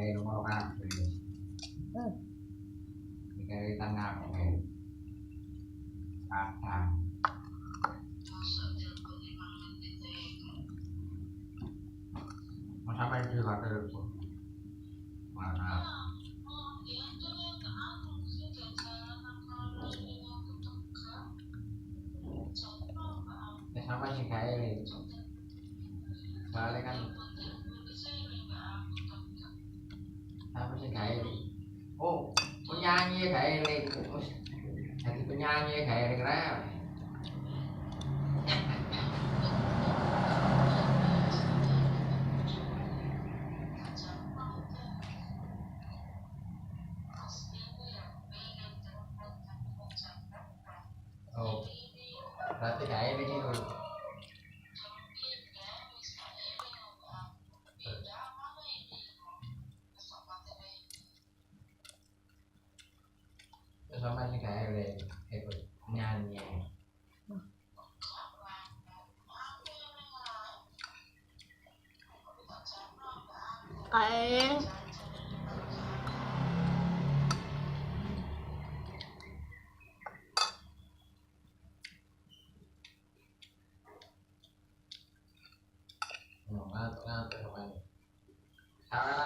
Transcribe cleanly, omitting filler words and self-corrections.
kayak nomor kan kayak tengah kayak kadang mau sampai di hotel pun mana sama sih kayak ini soalnya kan sama sih kayak ini oh penyanyi kayak ini jadi penyanyi kayak ini keren oh berarti kayak ini gitu sama sih kayak ini ikut nyanyi kain ngantuk ngantuk kemana